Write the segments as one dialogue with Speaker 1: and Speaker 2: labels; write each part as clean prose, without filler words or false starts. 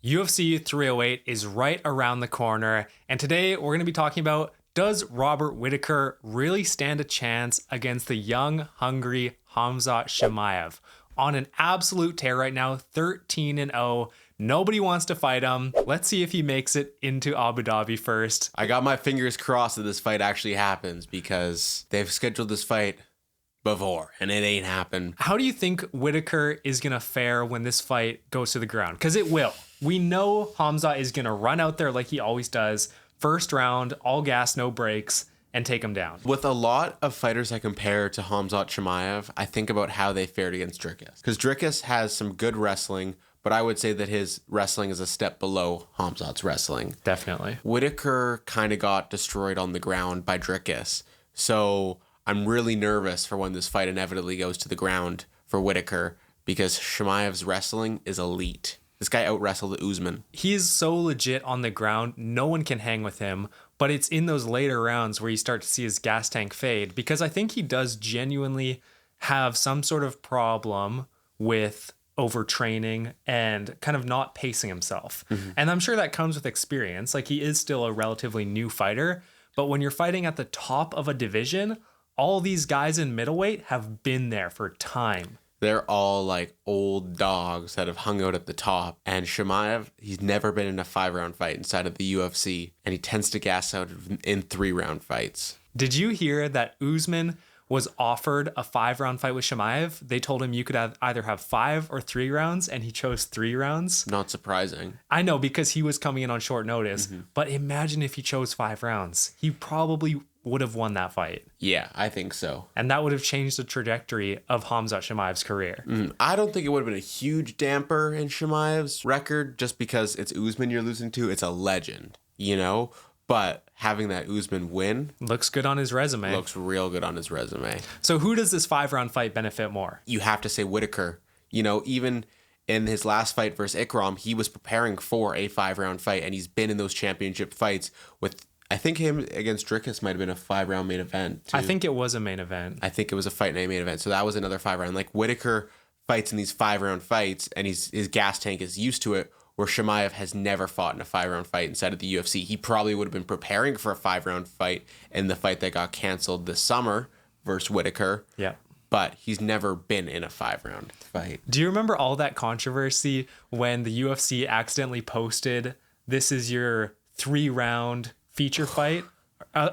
Speaker 1: UFC 308 is right around the corner, and today we're going to be talking about, does Robert Whittaker really stand a chance against the young, hungry Khamzat Chimaev? On an absolute tear right now, 13-0. Nobody wants to fight him. Let's see if he makes it into Abu Dhabi first.
Speaker 2: I got my fingers crossed that this fight actually happens because they've scheduled this fight before and it ain't happened.
Speaker 1: How do you think Whittaker is going to fare when this fight goes to the ground? Because it will. We know Khamzat is going to run out there like he always does. First round, all gas, no brakes, and take him down.
Speaker 2: With a lot of fighters I compare to Khamzat Chimaev, I think about how they fared against Dricus. Because Dricus has some good wrestling, but I would say that his wrestling is a step below Khamzat's wrestling.
Speaker 1: Definitely.
Speaker 2: Whittaker kind of got destroyed on the ground by Dricus. So I'm really nervous for when this fight inevitably goes to the ground for Whittaker because Chimaev's wrestling is elite. This guy out-wrestled Usman.
Speaker 1: He is so legit on the ground, no one can hang with him, but it's in those later rounds where you start to see his gas tank fade, because I think he does genuinely have some sort of problem with overtraining and kind of not pacing himself. Mm-hmm. And I'm sure that comes with experience. Like, he is still a relatively new fighter, but when you're fighting at the top of a division, all these guys in middleweight have been there for time.
Speaker 2: They're all like old dogs that have hung out at the top. And Chimaev, he's never been in a 5-round fight inside of the UFC. And he tends to gas out in 3-round fights.
Speaker 1: Did you hear that Usman was offered a 5-round fight with Chimaev? They told him you could either have 5 or 3 rounds, and he chose 3 rounds.
Speaker 2: Not surprising.
Speaker 1: I know, because he was coming in on short notice. Mm-hmm. But imagine if he chose 5 rounds. He probably would have won that fight.
Speaker 2: Yeah, I think so.
Speaker 1: And that would have changed the trajectory of Khamzat Chimaev's career.
Speaker 2: I don't think it would have been a huge damper in Chimaev's record just because it's Usman you're losing to. It's a legend, you know? But having that Usman win
Speaker 1: looks good on his resume.
Speaker 2: Looks real good on his resume.
Speaker 1: So who does this 5-round fight benefit more?
Speaker 2: You have to say Whittaker. You know, even in his last fight versus Ikram, he was preparing for a 5-round fight, and he's been in those championship fights with, I think him against Dricus might have been a 5-round main event too.
Speaker 1: I think it was a main event.
Speaker 2: I think it was a fight night main event. So that was another 5-round. Like, Whittaker fights in these 5-round fights, and his gas tank is used to it, where Chimaev has never fought in a 5-round fight inside of the UFC. He probably would have been preparing for a 5-round fight in the fight that got canceled this summer versus Whittaker.
Speaker 1: Yeah.
Speaker 2: But he's never been in a 5-round fight.
Speaker 1: Do you remember all that controversy when the UFC accidentally posted, "This is your 3-round feature fight,"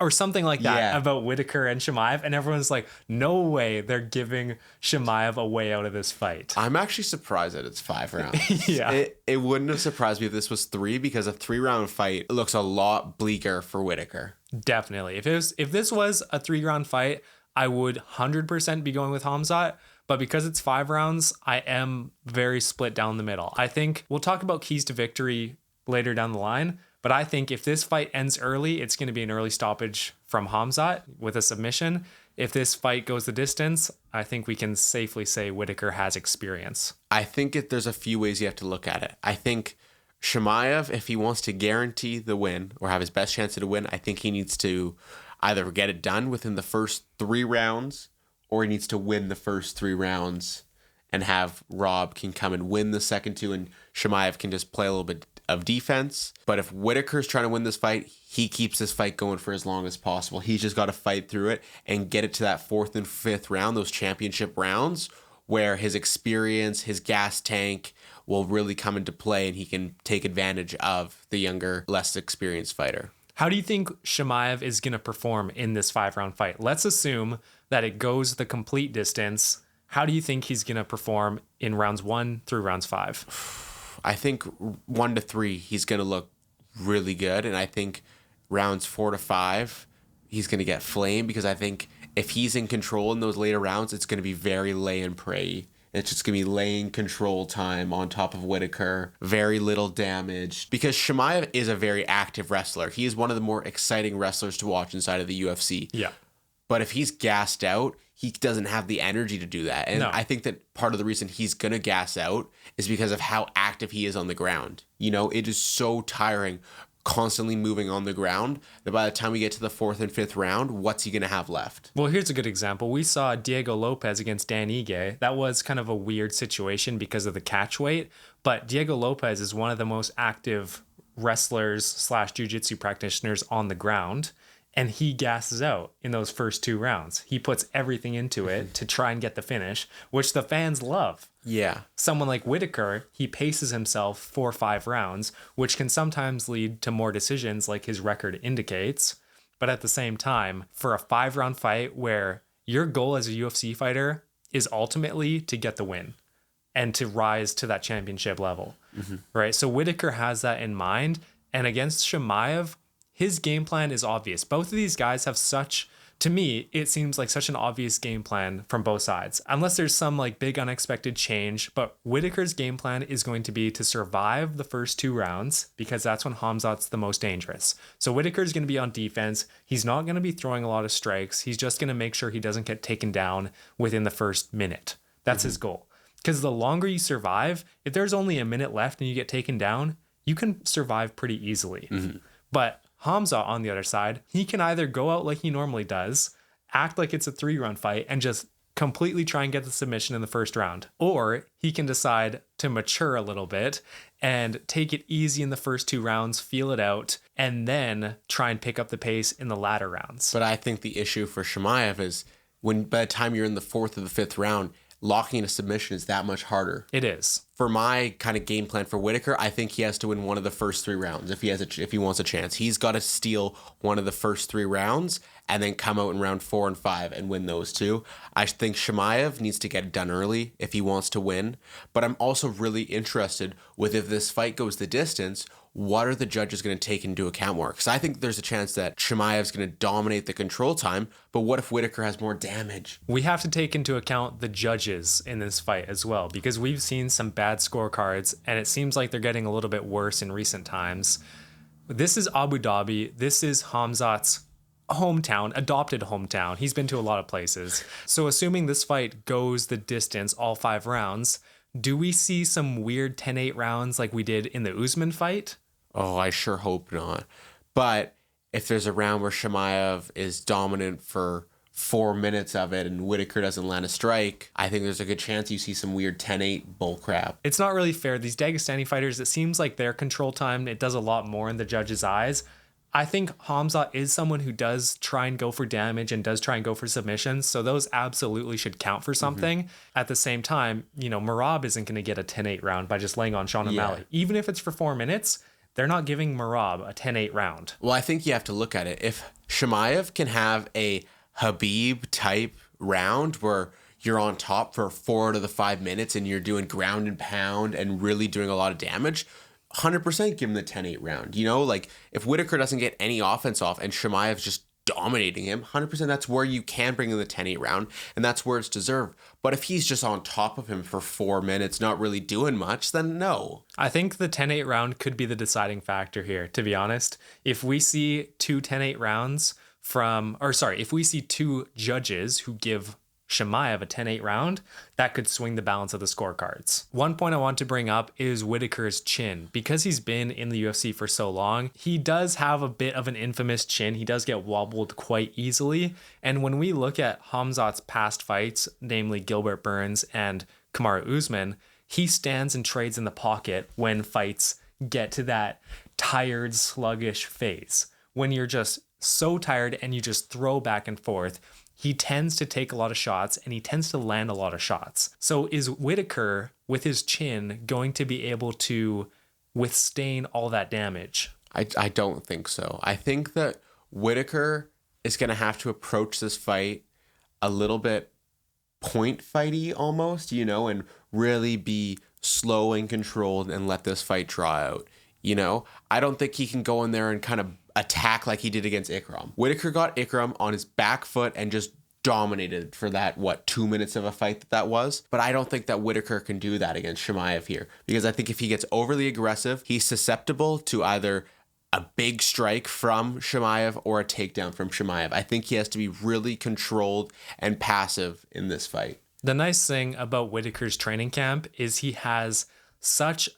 Speaker 1: or something like that, about Whittaker and Chimaev, and everyone's like, no way they're giving Chimaev a way out of this fight.
Speaker 2: I'm actually surprised that it's 5 rounds.
Speaker 1: Yeah.
Speaker 2: It wouldn't have surprised me if this was 3, because a 3-round fight looks a lot bleaker for Whittaker.
Speaker 1: Definitely. If this was a 3-round fight, I would 100% be going with Khamzat. But because it's 5 rounds, I am very split down the middle. I think we'll talk about keys to victory later down the line. But I think if this fight ends early, it's going to be an early stoppage from Khamzat with a submission. If this fight goes the distance, I think we can safely say Whittaker has experience.
Speaker 2: I think there's a few ways you have to look at it. I think Chimaev, if he wants to guarantee the win or have his best chance at a win, I think he needs to either get it done within the first 3 rounds, or he needs to win the first 3 rounds and have Rob can come and win the second 2, and Chimaev can just play a little bit of defense. But if Whittaker's trying to win this fight, he keeps this fight going for as long as possible. He's just got to fight through it and get it to that 4th and 5th round, those championship rounds, where his experience, his gas tank will really come into play, and he can take advantage of the younger, less experienced fighter.
Speaker 1: How do you think Chimaev is going to perform in this 5-round fight? Let's assume that it goes the complete distance. How do you think he's going to perform in rounds 1 through rounds 5?
Speaker 2: I think 1 to 3, he's going to look really good. And I think rounds 4 to 5, he's going to get flamed, because I think if he's in control in those later rounds, it's going to be very lay and pray. It's just going to be laying control time on top of Whittaker. Very little damage. Because Chimaev is a very active wrestler. He is one of the more exciting wrestlers to watch inside of the UFC.
Speaker 1: Yeah.
Speaker 2: But if he's gassed out, he doesn't have the energy to do that. And I think that part of the reason he's going to gas out is because of how active he is on the ground. You know, it is so tiring constantly moving on the ground, that by the time we get to the 4th and 5th round, what's he going to have left?
Speaker 1: Well, here's a good example. We saw Diego Lopez against Dan Ige. That was kind of a weird situation because of the catch weight, but Diego Lopez is one of the most active wrestlers slash jiu-jitsu practitioners on the ground, and he gasses out in those first 2 rounds. He puts everything into it to try and get the finish, which the fans love.
Speaker 2: Yeah.
Speaker 1: Someone like Whittaker, he paces himself 4 or 5 rounds, which can sometimes lead to more decisions like his record indicates. But at the same time, for a 5-round fight where your goal as a UFC fighter is ultimately to get the win and to rise to that championship level, right? So Whittaker has that in mind. And against Chimaev, his game plan is obvious. Both of these guys have to me, it seems like such an obvious game plan from both sides, unless there's some like big unexpected change. But Whittaker's game plan is going to be to survive the first 2 rounds because that's when Khamzat's the most dangerous. So Whittaker's going to be on defense. He's not going to be throwing a lot of strikes. He's just going to make sure he doesn't get taken down within the first minute. That's his goal. Because the longer you survive, if there's only a minute left and you get taken down, you can survive pretty easily. But Khamzat, on the other side, he can either go out like he normally does, act like it's a 3-round fight, and just completely try and get the submission in the first round. Or he can decide to mature a little bit and take it easy in the first 2 rounds, feel it out, and then try and pick up the pace in the latter rounds.
Speaker 2: But I think the issue for Chimaev is when by the time you're in the 4th or the 5th round, locking in a submission is that much harder.
Speaker 1: It is.
Speaker 2: For my kind of game plan for Whittaker, I think he has to win one of the first 3 rounds if he wants a chance. He's got to steal one of the first 3 rounds and then come out in round 4 and 5 and win those 2. I think Chimaev needs to get it done early if he wants to win. But I'm also really interested with if this fight goes the distance, what are the judges going to take into account more? Because I think there's a chance that Chimaev's going to dominate the control time, but what if Whittaker has more damage?
Speaker 1: We have to take into account the judges in this fight as well, because we've seen some bad scorecards, and it seems like they're getting a little bit worse in recent times. This is Abu Dhabi. This is Khamzat's hometown, adopted hometown. He's been to a lot of places. So assuming this fight goes the distance, all 5 rounds, do we see some weird 10-8 rounds like we did in the Usman fight?
Speaker 2: Oh, I sure hope not. But if there's a round where Chimaev is dominant for 4 minutes of it and Whittaker doesn't land a strike, I think there's a good chance you see some weird 10-8 bullcrap.
Speaker 1: It's not really fair. These Dagestani fighters, it seems like their control time, it does a lot more in the judges' eyes. I think Khamzat is someone who does try and go for damage and does try and go for submissions, so those absolutely should count for something. At the same time, Merab isn't going to get a 10-8 round by just laying on Sean O'Malley. Even if it's for 4 minutes, they're not giving Merab a 10-8 round.
Speaker 2: Well, I think you have to look at it. If Chimaev can have a Habib-type round where you're on top for 4 out of the 5 minutes and you're doing ground and pound and really doing a lot of damage, 100% give him the 10-8 round. Like if Whittaker doesn't get any offense off and Chimaev's just dominating him, 100% that's where you can bring in the 10-8 round, and that's where it's deserved. But if he's just on top of him for 4 minutes, not really doing much, then no.
Speaker 1: I think the 10-8 round could be the deciding factor here, to be honest. If we see 2 10-8 rounds if we see 2 judges who give Chimaev a 10-8 round, that could swing the balance of the scorecards. One point I want to bring up is Whittaker's chin. Because he's been in the UFC for so long, he does have a bit of an infamous chin. He does get wobbled quite easily. And when we look at Khamzat's past fights, namely Gilbert Burns and Kamaru Usman, he stands and trades in the pocket when fights get to that tired, sluggish phase. When you're just so tired and you just throw back and forth, he tends to take a lot of shots and he tends to land a lot of shots. So is Whittaker, with his chin, going to be able to withstand all that damage?
Speaker 2: I don't think so. I think that Whittaker is going to have to approach this fight a little bit point fighty almost, and really be slow and controlled and let this fight draw out. I don't think he can go in there and kind of attack like he did against Ikram. Whittaker got Ikram on his back foot and just dominated for that, 2 minutes of a fight that was. But I don't think that Whittaker can do that against Chimaev here, because I think if he gets overly aggressive, he's susceptible to either a big strike from Chimaev or a takedown from Chimaev. I think he has to be really controlled and passive in this fight.
Speaker 1: The nice thing about Whittaker's training camp is he has such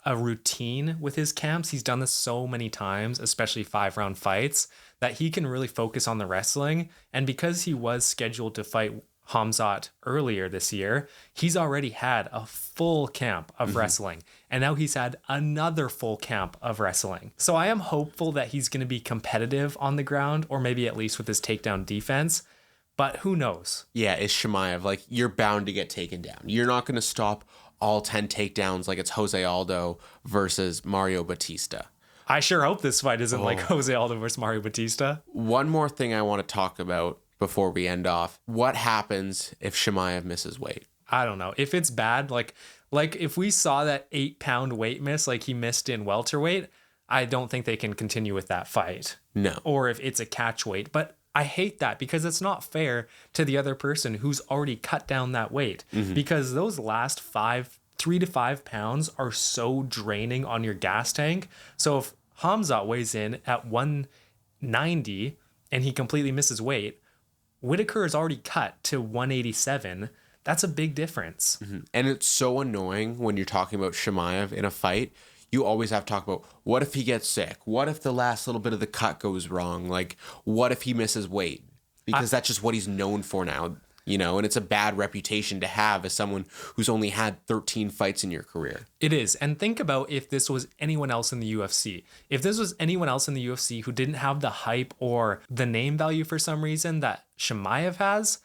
Speaker 1: a routine with his camps. He's done this so many times, especially 5-round fights, that he can really focus on the wrestling. And because he was scheduled to fight Hamzat earlier this year, he's already had a full camp of wrestling. And now he's had another full camp of wrestling. So I am hopeful that he's going to be competitive on the ground, or maybe at least with his takedown defense. But who knows?
Speaker 2: Yeah, it's Chimaev. Like, you're bound to get taken down. You're not going to stop all 10 takedowns like it's Jose Aldo versus Mario Batista.
Speaker 1: I sure hope this fight isn't like Jose Aldo versus Mario Batista.
Speaker 2: One more thing I want to talk about before we end off. What happens if Chimaev misses weight?
Speaker 1: I don't know. If it's bad, like if we saw that 8-pound weight miss like he missed in welterweight, I don't think they can continue with that fight.
Speaker 2: No.
Speaker 1: Or if it's a catch weight. But I hate that because it's not fair to the other person who's already cut down that weight. Because those last 3 to 5 pounds are so draining on your gas tank. So if Hamzat weighs in at 190 and he completely misses weight, Whittaker is already cut to 187. That's a big difference.
Speaker 2: And it's so annoying when you're talking about Chimaev in a fight. You always have to talk about, what if he gets sick? What if the last little bit of the cut goes wrong? Like, what if he misses weight? Because that's just what he's known for now, you know, and it's a bad reputation to have as someone who's only had 13 fights in your career.
Speaker 1: It is. And think about if this was anyone else in the UFC. If this was anyone else in the UFC who didn't have the hype or the name value for some reason that Chimaev has,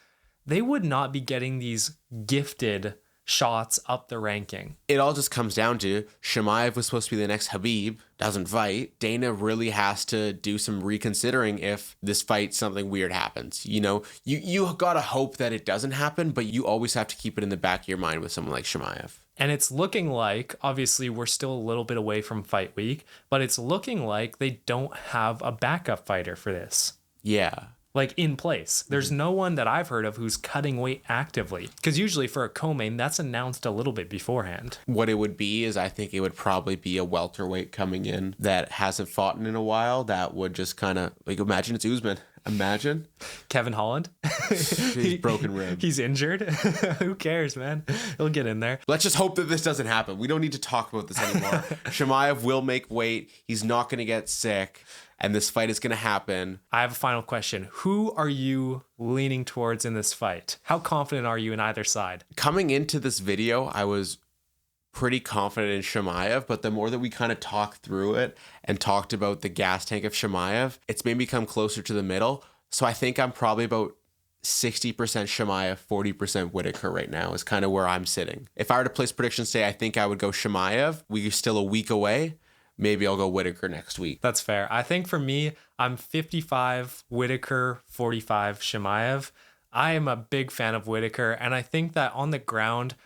Speaker 1: they would not be getting these gifted shots up the ranking.
Speaker 2: It all just comes down to Chimaev was supposed to be the next Khabib, doesn't fight. Dana really has to do some reconsidering if this fight, something weird happens. You know, you gotta hope that it doesn't happen, but you always have to keep it in the back of your mind with someone like Chimaev.
Speaker 1: And it's looking like, obviously, we're still a little bit away from fight week, but it's looking like they don't have a backup fighter for this.
Speaker 2: Yeah.
Speaker 1: Like in place. There's no one that I've heard of who's cutting weight actively. Because usually for a co-main, that's announced a little bit beforehand.
Speaker 2: What it would be is I think it would probably be a welterweight coming in that hasn't fought in a while that would just kind of, like, imagine it's Usman. Imagine.
Speaker 1: Kevin Holland.
Speaker 2: He's broken rib.
Speaker 1: He's injured. Who cares, man? He'll get in there.
Speaker 2: Let's just hope that this doesn't happen. We don't need to talk about this anymore. Chimaev will make weight. He's not going to get sick. And this fight is going to happen.
Speaker 1: I have a final question. Who are you leaning towards in this fight? How confident are you in either side?
Speaker 2: Coming into this video, I was pretty confident in Chimaev, but the more that we kind of talked through it and talked about the gas tank of Chimaev, it's made me come closer to the middle. So I think I'm probably about 60% Chimaev, 40% Whittaker right now is kind of where I'm sitting. If I were to place predictions today, I think I would go Chimaev. We're still a week away. Maybe I'll go Whittaker next week.
Speaker 1: That's fair. I think for me, I'm 55 Whittaker, 45 Chimaev. I am a big fan of Whittaker, and I think that on the ground,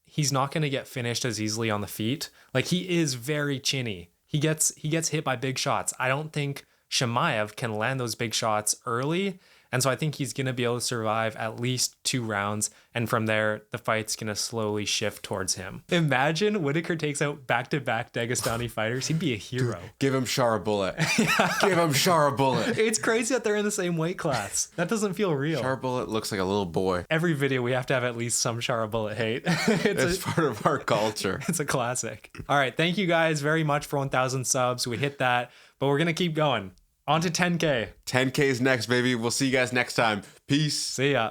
Speaker 1: he's not going to get finished as easily on the feet. Like, he is very chinny. He gets hit by big shots. I don't think Chimaev can land those big shots early. And so I think he's going to be able to survive at least 2 rounds. And from there, the fight's going to slowly shift towards him. Imagine Whittaker takes out back-to-back Dagestani fighters. He'd be a hero.
Speaker 2: Give him Shara Bullet. Give him Shara Bullet.
Speaker 1: It's crazy that they're in the same weight class. That doesn't feel real.
Speaker 2: Shara Bullet looks like a little boy.
Speaker 1: Every video, we have to have at least some Shara Bullet hate.
Speaker 2: It's part of our culture.
Speaker 1: It's a classic. All right. Thank you guys very much for 1,000 subs. We hit that, but we're going to keep going. On to 10K.
Speaker 2: 10K is next, baby. We'll see you guys next time. Peace.
Speaker 1: See ya.